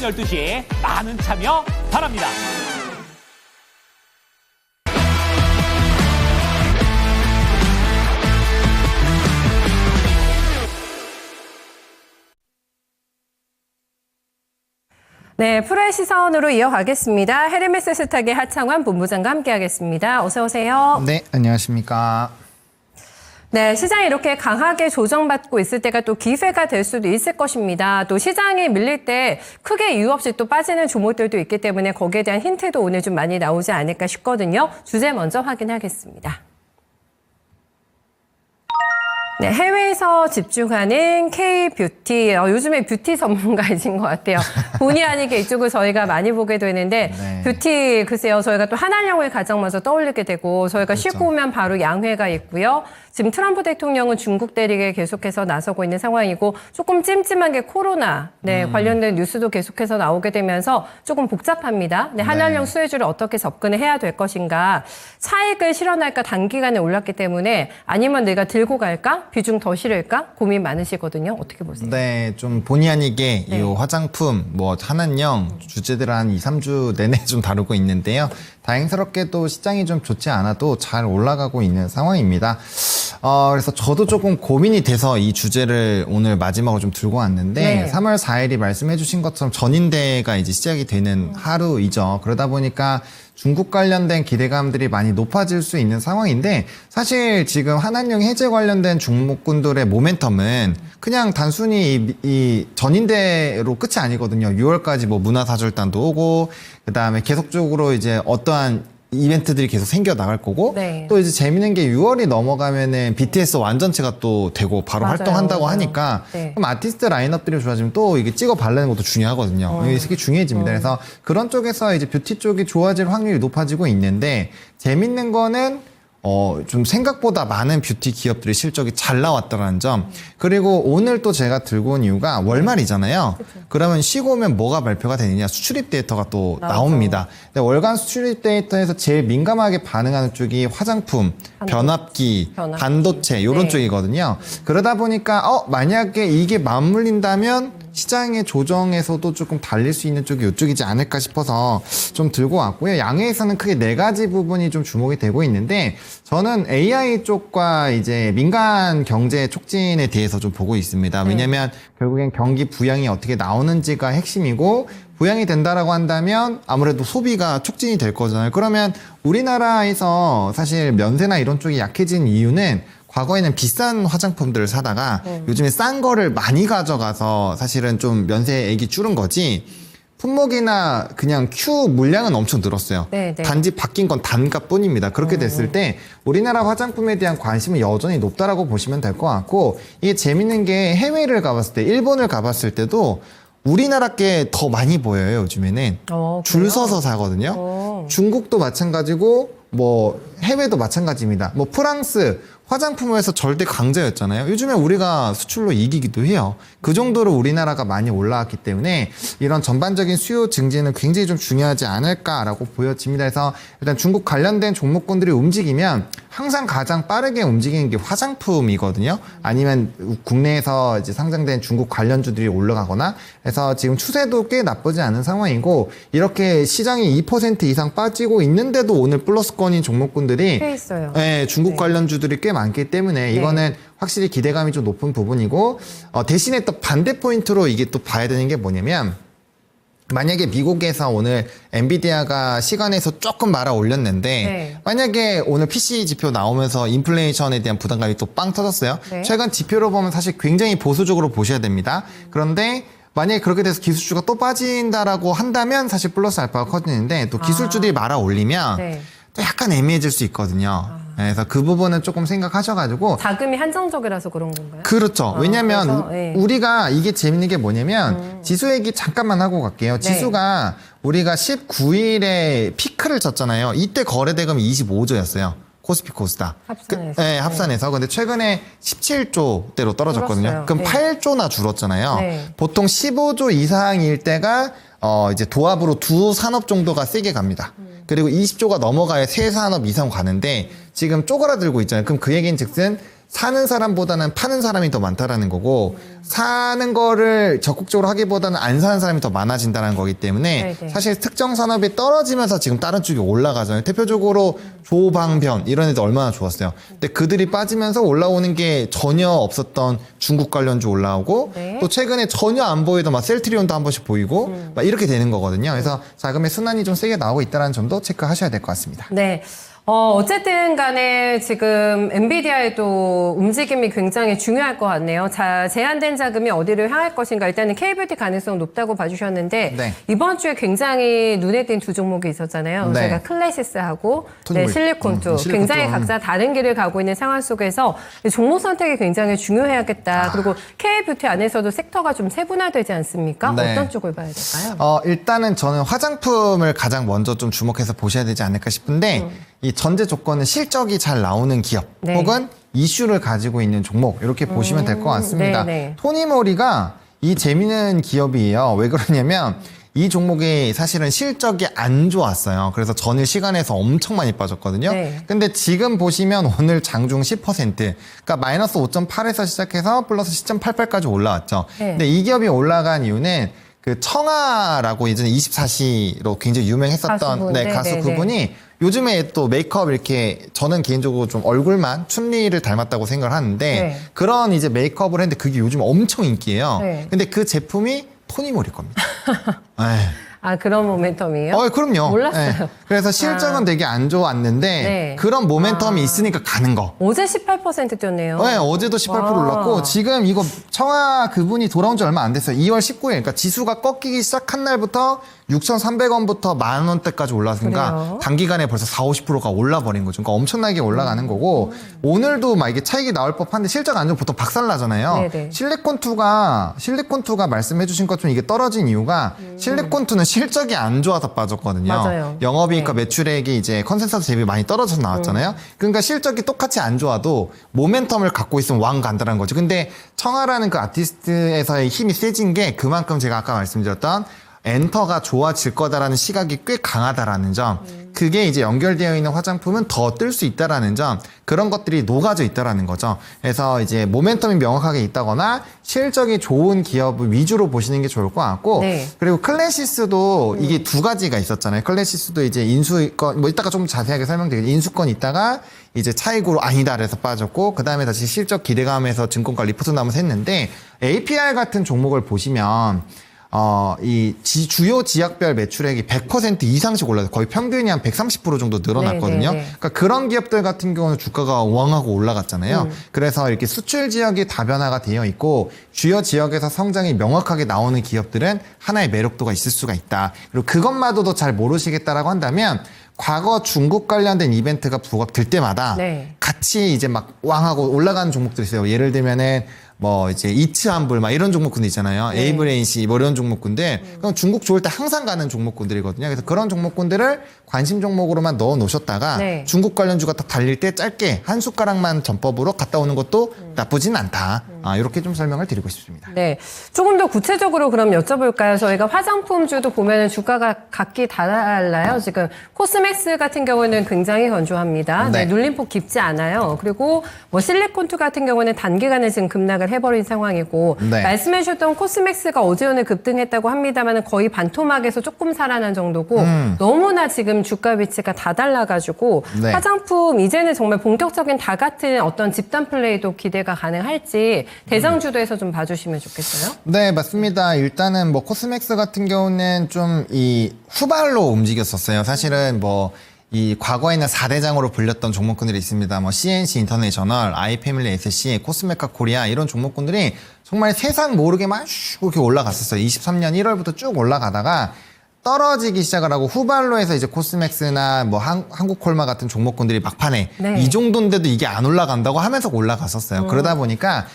12시 많은 참여 바랍니다. 네, 프로의 시선으로 이어가겠습니다. 헤르메스 스탁의 하창환 본부장과 함께하겠습니다. 어서 오세요. 네, 안녕하십니까. 네, 시장이 이렇게 강하게 조정받고 있을 때가 또 기회가 될 수도 있을 것입니다. 또 시장이 밀릴 때 크게 이유 없이 또 빠지는 종목들도 있기 때문에 거기에 대한 힌트도 오늘 좀 많이 나오지 않을까 싶거든요. 주제 먼저 확인하겠습니다. 네, 해외에서 집중하는 K-뷰티. 요즘에 뷰티 전문가이신 것 같아요. 본의 아니게 이쪽을 저희가 많이 보게 되는데 네. 뷰티 글쎄요. 저희가 또 한한령을 가장 먼저 떠올리게 되고 저희가 그렇죠. 쉬고 오면 바로 양회가 있고요. 지금 트럼프 대통령은 중국 대리에 계속해서 나서고 있는 상황이고 조금 찜찜한 게 코로나 관련된 뉴스도 계속해서 나오게 되면서 조금 복잡합니다. 네, 한한령 수혜주를 어떻게 접근을 해야 될 것인가. 차익을 실현할까 단기간에 올랐기 때문에 아니면 내가 들고 갈까? 비중 더 실을까? 고민 많으시거든요. 어떻게 보세요? 네, 좀 본의 아니게 네. 이 화장품, 한한령 주제들을 한 2, 3주 내내 좀 다루고 있는데요. 다행스럽게도 시장이 좀 좋지 않아도 잘 올라가고 있는 상황입니다. 그래서 저도 조금 고민이 돼서 이 주제를 오늘 마지막으로 좀 들고 왔는데 네. 3월 4일이 말씀해 주신 것처럼 전인대가 이제 시작이 되는 하루이죠. 그러다 보니까 중국 관련된 기대감들이 많이 높아질 수 있는 상황인데 사실 지금 한한령 해제 관련된 종목군들의 모멘텀은 그냥 단순히 이 전인대로 끝이 아니거든요. 6월까지 문화사절단도 오고 그다음에 계속적으로 이제 어떠한 이벤트들이 계속 생겨 나갈 거고 네. 또 이제 재밌는 게 6월이 넘어가면은 BTS 완전체가 또 되고 바로 맞아요, 활동한다고 맞아요. 하니까 네. 그럼 아티스트 라인업들이 좋아지면 또 이게 찍어 바르는 것도 중요하거든요. 이게 되게 중요해집니다. 그래서 그런 쪽에서 이제 뷰티 쪽이 좋아질 확률이 높아지고 있는데 재밌는 거는 좀 생각보다 많은 뷰티 기업들의 실적이 잘 나왔다는 점. 그리고 오늘 또 제가 들고 온 이유가 월말이잖아요. 그러면 쉬고 오면 뭐가 발표가 되느냐. 수출입 데이터가 또 나옵니다. 근데 월간 수출입 데이터에서 제일 민감하게 반응하는 쪽이 화장품, 변압기, 반도체 이런 네. 쪽이거든요. 그러다 보니까 만약에 이게 맞물린다면 시장의 조정에서도 조금 달릴 수 있는 쪽이 이쪽이지 않을까 싶어서 좀 들고 왔고요. 양회에서는 크게 4가지 부분이 좀 주목이 되고 있는데 저는 AI 쪽과 이제 민간 경제 촉진에 대해서 좀 보고 있습니다. 왜냐면 결국엔 경기 부양이 어떻게 나오는지가 핵심이고 부양이 된다라고 한다면 아무래도 소비가 촉진이 될 거잖아요. 그러면 우리나라에서 사실 면세나 이런 쪽이 약해진 이유는 과거에는 비싼 화장품들을 사다가 요즘에 싼 거를 많이 가져가서 사실은 좀 면세액이 줄은 거지 품목이나 그냥 Q 물량은 엄청 늘었어요. 네. 단지 바뀐 건 단가뿐입니다. 그렇게 됐을 때 우리나라 화장품에 대한 관심은 여전히 높다라고 보시면 될 것 같고 이게 재밌는 게 해외를 가봤을 때 일본을 가봤을 때도 우리나라 게 더 많이 보여요. 요즘에는 줄 서서 사거든요. 중국도 마찬가지고 해외도 마찬가지입니다. 프랑스 화장품에서 절대 강자였잖아요. 요즘에 우리가 수출로 이기기도 해요. 그 정도로 우리나라가 많이 올라왔기 때문에 이런 전반적인 수요 증진은 굉장히 좀 중요하지 않을까라고 보여집니다. 그래서 일단 중국 관련된 종목군들이 움직이면 항상 가장 빠르게 움직이는 게 화장품이거든요. 아니면 국내에서 이제 상장된 중국 관련주들이 올라가거나 해서 지금 추세도 꽤 나쁘지 않은 상황이고 이렇게 시장이 2% 이상 빠지고 있는데도 오늘 플러스권인 종목군들이 꽤 있어요. 네, 중국 관련주들이 꽤 많기 때문에 이거는 확실히 기대감이 좀 높은 부분이고 대신에 또 반대 포인트로 이게 또 봐야 되는 게 뭐냐면 만약에 미국에서 오늘 엔비디아가 시간에서 조금 말아 올렸는데 만약에 오늘 PC 지표 나오면서 인플레이션에 대한 부담감이 또 빵 터졌어요. 최근 지표로 보면 사실 굉장히 보수적으로 보셔야 됩니다. 그런데 만약에 그렇게 돼서 기술주가 또 빠진다라고 한다면 사실 플러스 알파가 커지는데 또 기술주들이 말아 올리면 또 약간 애매해질 수 있거든요. 그래서 그 부분은 조금 생각하셔가지고 자금이 한정적이라서 그런 건가요? 그렇죠. 왜냐면 그래서, 우리가 이게 재밌는 게 뭐냐면 지수 얘기 잠깐만 하고 갈게요. 지수가 우리가 19일에 피크를 쳤잖아요. 이때 거래대금이 25조였어요. 코스피 코스닥. 합산해서. 합산해서. 근데 최근에 17조대로 떨어졌거든요. 줄었어요. 그럼 8조나 줄었잖아요. 보통 15조 이상일 때가 이제 도합으로 두 산업 정도가 세게 갑니다. 그리고 20조가 넘어가야 세 산업 이상 가는데 지금 쪼그라들고 있잖아요. 그럼 그 얘기는 즉슨 사는 사람보다는 파는 사람이 더 많다라는 거고 사는 거를 적극적으로 하기보다는 안 사는 사람이 더 많아진다는 거기 때문에 네네. 사실 특정 산업이 떨어지면서 지금 다른 쪽이 올라가잖아요. 대표적으로 조방변 이런 애들 얼마나 좋았어요. 근데 그들이 빠지면서 올라오는 게 전혀 없었던 중국 관련주 올라오고 네. 또 최근에 전혀 안 보이던 막 셀트리온도 한 번씩 보이고 막 이렇게 되는 거거든요. 그래서 자금의 순환이 좀 세게 나오고 있다는 점도 체크하셔야 될 것 같습니다. 네. 어쨌든 간에 지금 엔비디아에도 움직임이 굉장히 중요할 것 같네요. 자, 제한된 자금이 어디를 향할 것인가. 일단은 K뷰티 가능성 높다고 봐주셨는데 네. 이번 주에 굉장히 눈에 띈 두 종목이 있었잖아요. 네. 저희가 클래시스하고 토니모리. 실리콘투. 실리콘투. 굉장히 각자 다른 길을 가고 있는 상황 속에서 종목 선택이 굉장히 중요해야겠다. 그리고 K뷰티 안에서도 섹터가 좀 세분화되지 않습니까? 네. 어떤 쪽을 봐야 될까요? 일단은 저는 화장품을 가장 먼저 좀 주목해서 보셔야 되지 않을까 싶은데 이 전제 조건은 실적이 잘 나오는 기업 네. 혹은 이슈를 가지고 있는 종목 이렇게 보시면 될 것 같습니다. 네네. 토니모리가 이 재미있는 기업이에요. 왜 그러냐면 이 종목이 사실은 실적이 안 좋았어요. 그래서 전일 시간에서 엄청 많이 빠졌거든요. 네. 근데 지금 보시면 오늘 장중 10%, 그러니까 마이너스 5.8에서 시작해서 플러스 10.88까지 올라왔죠. 네. 근데 이 기업이 올라간 이유는 그 청아라고 예전에 24시로 굉장히 유명했었던 가수분. 네, 가수 네, 그분이 요즘에 또 메이크업 이렇게 저는 개인적으로 좀 얼굴만 춘리를 닮았다고 생각을 하는데 네. 그런 이제 메이크업을 했는데 그게 요즘 엄청 인기예요. 네. 근데 그 제품이 토니모리 겁니다. 에이. 아, 그런 모멘텀이에요? 그럼요. 몰랐어요. 예. 그래서 실적은 되게 안 좋았는데 네. 그런 모멘텀이 있으니까 가는 거. 어제 18% 뛰었네요. 네, 어제도 18% 와. 올랐고 지금 이거 청아 그분이 돌아온 지 얼마 안 됐어요. 2월 19일. 그러니까 지수가 꺾이기 시작한 날부터 6,300원부터 10,000원대까지 올랐으니까 그래요? 단기간에 벌써 40~50%가 올라버린 거죠. 그러니까 엄청나게 올라가는 거고 오늘도 막 이게 차익이 나올 법한데 실적 안 좋으면 보통 박살나잖아요. 네네. 실리콘투가 말씀해 주신 것처럼 이게 떨어진 이유가 실리콘투는 실적이 안 좋아서 빠졌거든요. 맞아요. 영업이익과 네. 매출액이 이제 컨센서스 대비 많이 떨어져서 나왔잖아요. 그러니까 실적이 똑같이 안 좋아도 모멘텀을 갖고 있으면 왕 간다는 거죠. 근데 청아라는 그 아티스트에서의 힘이 세진 게 그만큼 제가 아까 말씀드렸던 엔터가 좋아질 거다라는 시각이 꽤 강하다라는 점. 그게 이제 연결되어 있는 화장품은 더 뜰 수 있다라는 점. 그런 것들이 녹아져 있다라는 거죠. 그래서 이제 모멘텀이 명확하게 있다거나 실적이 좋은 기업을 위주로 보시는 게 좋을 것 같고. 네. 그리고 클래시스도 이게 두 가지가 있었잖아요. 클래시스도 이제 인수권, 뭐 이따가 좀 자세하게 설명드리겠습니다. 인수권 있다가 이제 차익으로 아니다 그래서 빠졌고, 그 다음에 다시 실적 기대감에서 증권가 리포트 나오면서 했는데, APR 같은 종목을 보시면, 주요 지역별 매출액이 100% 이상씩 올라요. 거의 평균이 한 130% 정도 늘어났거든요. 네, 네, 네. 그러니까 그런 기업들 같은 경우는 주가가 왕하고 올라갔잖아요. 그래서 이렇게 수출 지역이 다변화가 되어 있고 주요 지역에서 성장이 명확하게 나오는 기업들은 하나의 매력도가 있을 수가 있다. 그리고 그것마저도 잘 모르시겠다라고 한다면 과거 중국 관련된 이벤트가 부각될 때마다 네. 같이 이제 막 왕하고 올라가는 종목들이 있어요. 예를 들면은 뭐 이제 이츠한불 막 이런 종목군들 있잖아요. 네. 에이브레인시 뭐 이런 종목군들. 그럼 중국 좋을 때 항상 가는 종목군들이거든요. 그래서 그런 종목군들을 관심 종목으로만 넣어 놓으셨다가 네. 중국 관련주가 딱 달릴 때 짧게 한 숟가락만 전법으로 갔다 오는 것도 나쁘진 않다. 이렇게 좀 설명을 드리고 싶습니다. 네. 조금 더 구체적으로 그럼 여쭤볼까요? 저희가 화장품주도 보면은 주가가 각기 달라요. 지금 코스맥스 같은 경우는 굉장히 건조합니다. 네. 네. 눌림폭 깊지 않아요. 그리고 뭐 실리콘투 같은 경우는 단기간에 지금 급락을 해버린 상황이고 네. 말씀해 주셨던 코스맥스가 어제 오늘 급등했다고 합니다만 거의 반토막에서 조금 살아난 정도고 너무나 지금 주가 위치가 다 달라가지고 네. 화장품 이제는 정말 본격적인 다 같은 어떤 집단 플레이도 기대가 가능할지 대장주도에서 좀 봐주시면 좋겠어요. 네, 맞습니다. 일단은 뭐 코스맥스 같은 경우는 좀 이 후발로 움직였었어요. 사실은 뭐 이 과거에는 4대장으로 불렸던 종목군들이 있습니다. 뭐 CNC 인터내셔널, 아이패밀리 SC, 코스메카 코리아 이런 종목군들이 정말 세상 모르게 막 이렇게 올라갔었어요. 23년 1월부터 쭉 올라가다가 떨어지기 시작을 하고 후발로 해서 이제 코스맥스나 뭐 한국콜마 같은 종목군들이 막판에 네. 이 정도인데도 이게 안 올라간다고 하면서 올라갔었어요. 그러다 보니까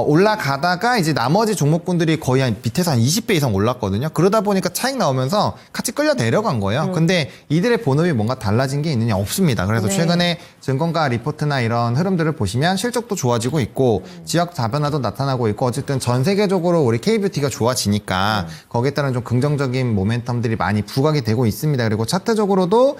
올라가다가 이제 나머지 종목군들이 거의 한 밑에서 한 20배 이상 올랐거든요. 그러다 보니까 차익 나오면서 같이 끌려 내려간 거예요. 근데 이들의 본업이 뭔가 달라진 게 있느냐? 없습니다. 그래서 네. 최근에 증권가 리포트나 이런 흐름들을 보시면 실적도 좋아지고 있고 지역 다변화도 나타나고 있고 어쨌든 전 세계적으로 우리 K뷰티가 좋아지니까 거기에 따른 좀 긍정적인 모멘텀들이 많이 부각이 되고 있습니다. 그리고 차트적으로도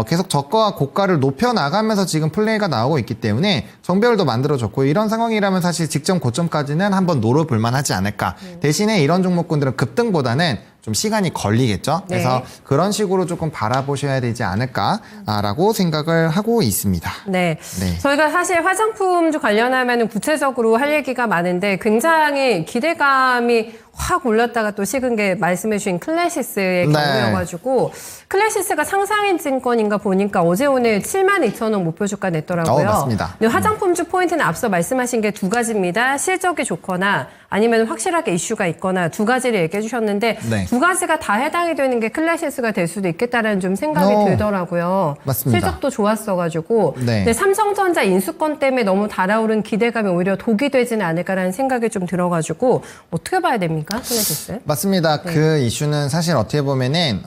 계속 저가와 고가를 높여 나가면서 지금 플레이가 나오고 있기 때문에 정배열도 만들어졌고 이런 상황이라면 사실 직전 고점까지는 한번 노려볼만 하지 않을까. 대신에 이런 종목군들은 급등보다는 좀 시간이 걸리겠죠. 네. 그래서 그런 식으로 조금 바라보셔야 되지 않을까라고 생각을 하고 있습니다. 네. 네. 저희가 사실 화장품주 관련하면 구체적으로 할 얘기가 많은데 굉장히 기대감이 확 올랐다가 또 식은 게 말씀해 주신 클래시스의 네. 경우여가지고 클래시스가 상상인증권인가 보니까 어제 오늘 72,000원 목표 주가 냈더라고요. 맞습니다. 근데 화장품주 포인트는 앞서 말씀하신 게 두 가지입니다. 실적이 좋거나 아니면 확실하게 이슈가 있거나 두 가지를 얘기해 주셨는데 네. 두 가지가 다 해당이 되는 게 클래시스가 될 수도 있겠다라는 좀 생각이 들더라고요. 맞습니다. 실적도 좋았어가지고 네. 근데 삼성전자 인수권 때문에 너무 달아오른 기대감이 오히려 독이 되지는 않을까라는 생각이 좀 들어가지고 어떻게 봐야 됩니까, 클래시스? 맞습니다. 그 이슈는 사실 어떻게 보면은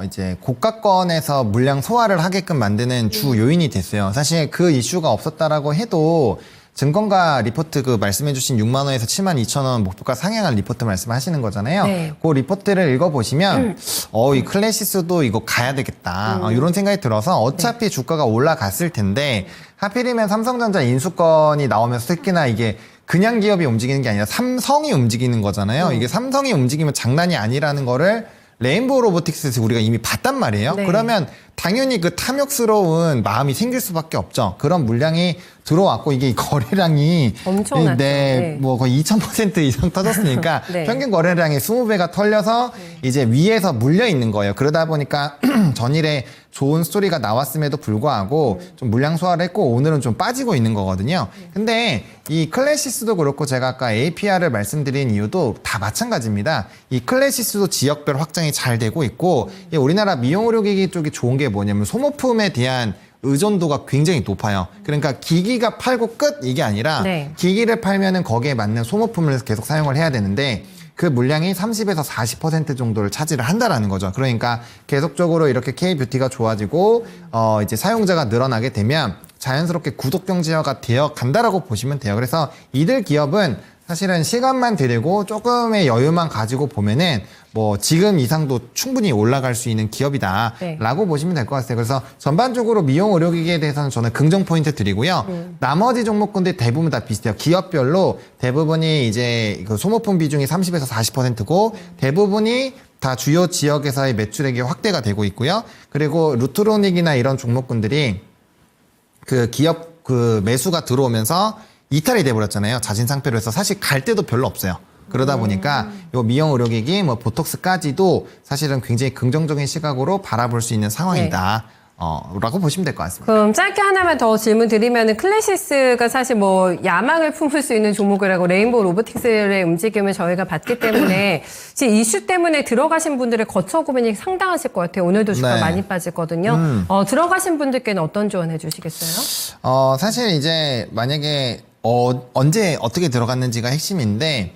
이제 고가권에서 물량 소화를 하게끔 만드는 주 요인이 됐어요. 사실 그 이슈가 없었다라고 해도 증권가 리포트 그 말씀해주신 6만 원에서 7만 2천 원 목표가 상향한 리포트 말씀하시는 거잖아요. 네. 그 리포트를 읽어보시면 이 클래시스도 이거 가야 되겠다 이런 생각이 들어서 어차피 주가가 올라갔을 텐데 하필이면 삼성전자 인수권이 나오면서 특히나 이게 그냥 기업이 움직이는 게 아니라 삼성이 움직이는 거잖아요. 이게 삼성이 움직이면 장난이 아니라는 거를 레인보우 로보틱스에서 우리가 이미 봤단 말이에요. 네. 그러면 당연히 그 탐욕스러운 마음이 생길 수밖에 없죠. 그런 물량이 들어왔고 이게 거래량이 엄청났죠. 네, 뭐 거의 2000% 이상 터졌으니까 네. 평균 거래량이 20배가 털려서 이제 위에서 물려 있는 거예요. 그러다 보니까 전일에 좋은 스토리가 나왔음에도 불구하고 좀 물량 소화를 했고 오늘은 좀 빠지고 있는 거거든요. 근데 이 클래시스도 그렇고 제가 아까 APR을 말씀드린 이유도 다 마찬가지입니다. 이 클래시스도 지역별 확장이 잘 되고 있고 이 우리나라 미용 의료기기 쪽이 좋은 게 뭐냐면 소모품에 대한 의존도가 굉장히 높아요. 그러니까 기기가 팔고 끝 이게 아니라 네. 기기를 팔면은 거기에 맞는 소모품을 계속 사용을 해야 되는데 그 물량이 30에서 40% 정도를 차지를 한다라는 거죠. 그러니까 계속적으로 이렇게 K뷰티가 좋아지고 이제 사용자가 늘어나게 되면 자연스럽게 구독 경제화가 되어 간다라고 보시면 돼요. 그래서 이들 기업은 사실은 시간만 들이고 조금의 여유만 가지고 보면은 뭐 지금 이상도 충분히 올라갈 수 있는 기업이다라고 보시면 될 것 같아요. 그래서 전반적으로 미용 의료기기에 대해서는 저는 긍정 포인트 드리고요. 나머지 종목군들 대부분 다 비슷해요. 기업별로 대부분이 이제 그 소모품 비중이 30에서 40%고 대부분이 다 주요 지역에서의 매출액이 확대가 되고 있고요. 그리고 루트로닉이나 이런 종목군들이 그 기업 그 매수가 들어오면서 이탈이 돼버렸잖아요. 자진 상패로 해서 사실 갈 데도 별로 없어요. 그러다 보니까 요 미용 의료기기 뭐 보톡스까지도 사실은 굉장히 긍정적인 시각으로 바라볼 수 있는 상황이다. 라고 보시면 될 것 같습니다. 그럼 짧게 하나만 더 질문 드리면은 클래시스가 사실 뭐 야망을 품을 수 있는 종목이라고 레인보우 로보틱스의 움직임을 저희가 봤기 때문에 지금 이슈 때문에 들어가신 분들의 거쳐 고민이 상당하실 것 같아요. 오늘도 주가 네. 많이 빠졌거든요. 들어가신 분들께는 어떤 조언 해주시겠어요? 사실 이제 만약에 언제 어떻게 들어갔는지가 핵심인데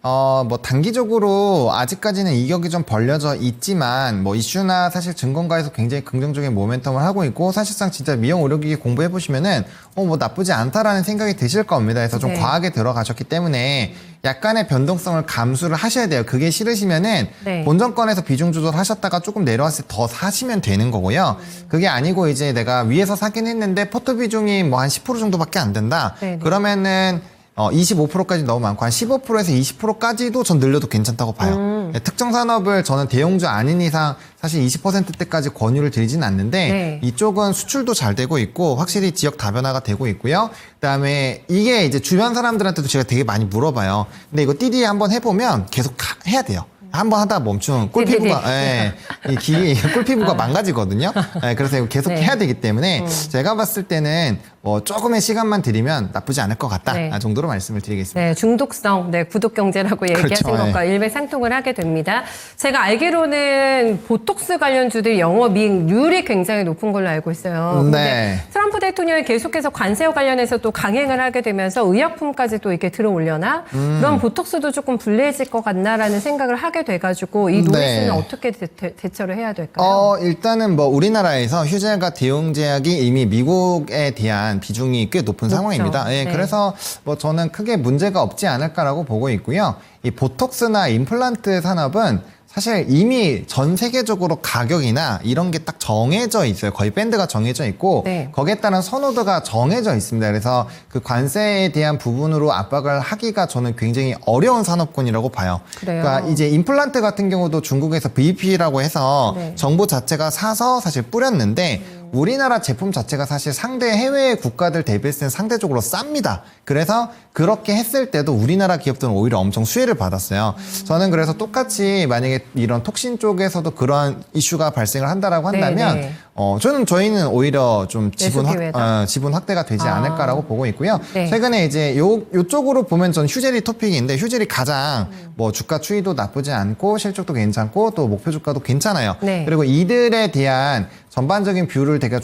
뭐 단기적으로 아직까지는 이격이 좀 벌려져 있지만 뭐 이슈나 사실 증권가에서 굉장히 긍정적인 모멘텀을 하고 있고 사실상 진짜 미용 의료기기 공부해 보시면은 뭐 나쁘지 않다라는 생각이 드실 겁니다. 그래서 좀 네. 과하게 들어가셨기 때문에 약간의 변동성을 감수를 하셔야 돼요. 그게 싫으시면은 네. 본전권에서 비중 조절하셨다가 조금 내려왔을 때 더 사시면 되는 거고요. 그게 아니고 이제 내가 위에서 사긴 했는데 포트 비중이 뭐 한 10% 정도밖에 안 된다. 네네. 그러면은 25%까지 너무 많고 한 15%에서 20%까지도 전 늘려도 괜찮다고 봐요. 네, 특정 산업을 저는 대형주 아닌 이상 사실 20%대까지 권유를 드리진 않는데 네. 이쪽은 수출도 잘 되고 있고 확실히 지역 다변화가 되고 있고요. 그다음에 이게 이제 주변 사람들한테도 제가 되게 많이 물어봐요. 근데 이거 띠디 한번 해보면 계속 해야 돼요. 한번 하다 멈추면 꿀피부가 꿀피부가 망가지거든요. 그래서 이거 계속 네. 해야 되기 때문에 제가 봤을 때는 조금의 시간만 들이면 나쁘지 않을 것 같다 네. 정도로 말씀을 드리겠습니다. 네, 중독성, 네, 구독 경제라고 얘기하신 그렇죠, 것과 일맥상통을 하게 됩니다. 제가 알기로는 보톡스 관련주들 영업이익률이 굉장히 높은 걸로 알고 있어요. 근데 네. 트럼프 대통령이 계속해서 관세와 관련해서 또 강행을 하게 되면서 의약품까지 또 이렇게 들어올려나? 그럼 보톡스도 조금 불리해질 것 같나라는 생각을 하게 돼가지고 이 노리수는 네. 어떻게 대처를 해야 될까요? 일단은 우리나라에서 휴젤과 대용제약이 이미 미국에 대한 비중이 꽤 높은 높죠. 상황입니다. 예, 네. 그래서 저는 크게 문제가 없지 않을까라고 보고 있고요. 이 보톡스나 임플란트 산업은 사실 이미 전 세계적으로 가격이나 이런 게 딱 정해져 있어요. 거의 밴드가 정해져 있고 네. 거기에 따른 선호도가 정해져 있습니다. 그래서 그 관세에 대한 부분으로 압박을 하기가 저는 굉장히 어려운 산업군이라고 봐요. 그래요? 그러니까 이제 임플란트 같은 경우도 중국에서 VP라고 해서 네. 정부 자체가 사서 사실 뿌렸는데 우리나라 제품 자체가 사실 상대 해외 국가들 대비했을 때는 상대적으로 쌉니다. 그래서 그렇게 했을 때도 우리나라 기업들은 오히려 엄청 수혜를 받았어요. 저는 그래서 똑같이 만약에 이런 톡신 쪽에서도 그러한 이슈가 발생을 한다라고 한다면 네, 네. 저희는 오히려 좀 지분 기회다. 지분 확대가 되지 않을까라고 보고 있고요. 네. 최근에 이제 요쪽으로 보면 전 휴젤이 토픽인데 휴젤이 가장 주가 추이도 나쁘지 않고 실적도 괜찮고 또 목표 주가도 괜찮아요. 네. 그리고 이들에 대한 전반적인 뷰를 되게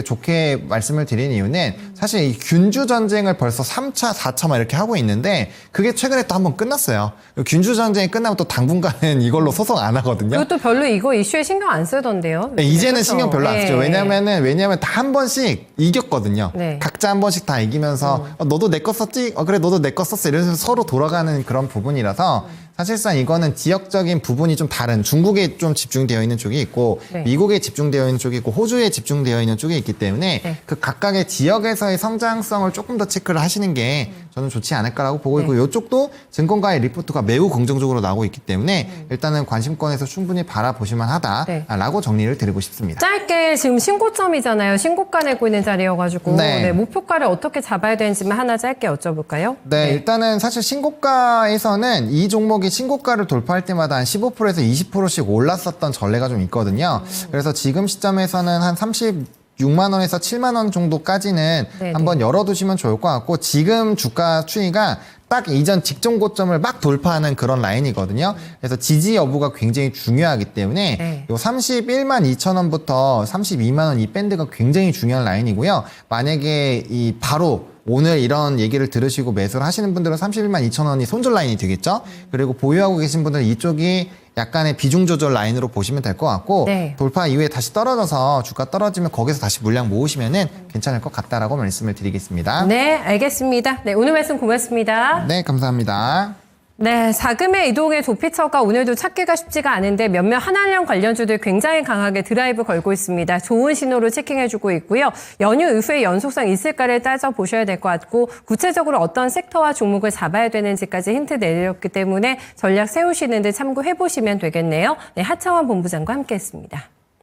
좋게 말씀을 드린 이유는 사실 이 균주 전쟁을 벌써 3차, 4차 막 이렇게 하고 있는데 그게 최근에 또 한번 끝났어요. 균주 전쟁이 끝나면 또 당분간은 이걸로 소송 안 하거든요. 그것도 별로 이거 이슈에 신경 안 쓰던데요. 네, 이제는 그렇죠? 신경 별로 안 쓰죠. 네. 왜냐면 다 한 번씩 이겼거든요. 네. 각자 한 번씩 다 이기면서 너도 내 거 썼지? 그래 너도 내 거 썼어. 이러면서 서로 돌아가는 그런 부분이라서 사실상 이거는 지역적인 부분이 좀 다른 중국에 좀 집중되어 있는 쪽이 있고 네. 미국에 집중되어 있는 쪽이 있고 호주에 집중되어 있는 쪽이 있기 때문에 네. 그 각각의 지역에서의 성장성을 조금 더 체크를 하시는 게 저는 좋지 않을까라고 보고 있고 이쪽도 증권가의 리포트가 매우 긍정적으로 나오고 있기 때문에 일단은 관심권에서 충분히 바라보실만 하다라고 정리를 드리고 싶습니다. 짧게 지금 신고점이잖아요. 신고가 내고 있는 자리여가지고 네. 네, 목표가를 어떻게 잡아야 되는지만 하나 짧게 여쭤볼까요? 네, 일단은 사실 신고가에서는 이 종목이 신고가를 돌파할 때마다 한 15%에서 20%씩 올랐었던 전례가 좀 있거든요. 그래서 지금 시점에서는 한 36만 원에서 7만 원 정도까지는 네네. 한번 열어두시면 좋을 것 같고 지금 주가 추이가 딱 이전 직전 고점을 막 돌파하는 그런 라인이거든요. 그래서 지지 여부가 굉장히 중요하기 때문에 네. 요 31만 2천 원부터 32만 원 이 밴드가 굉장히 중요한 라인이고요. 만약에 이 바로 오늘 이런 얘기를 들으시고 매수를 하시는 분들은 31만 2천 원이 손절 라인이 되겠죠. 그리고 보유하고 계신 분들은 이쪽이 약간의 비중 조절 라인으로 보시면 될 것 같고 네. 돌파 이후에 다시 떨어져서 주가 떨어지면 거기서 다시 물량 모으시면은 괜찮을 것 같다라고 말씀을 드리겠습니다. 네, 알겠습니다. 네, 오늘 말씀 고맙습니다. 네, 감사합니다. 네, 자금의 이동의 도피처가 오늘도 찾기가 쉽지가 않은데 몇몇 한한령 관련주들 굉장히 강하게 드라이브 걸고 있습니다. 좋은 신호로 체킹해주고 있고요. 연휴 이후에 연속성 있을까를 따져보셔야 될 것 같고 구체적으로 어떤 섹터와 종목을 잡아야 되는지까지 힌트 내드렸기 때문에 전략 세우시는데 참고해보시면 되겠네요. 네, 하창원 본부장과 함께했습니다.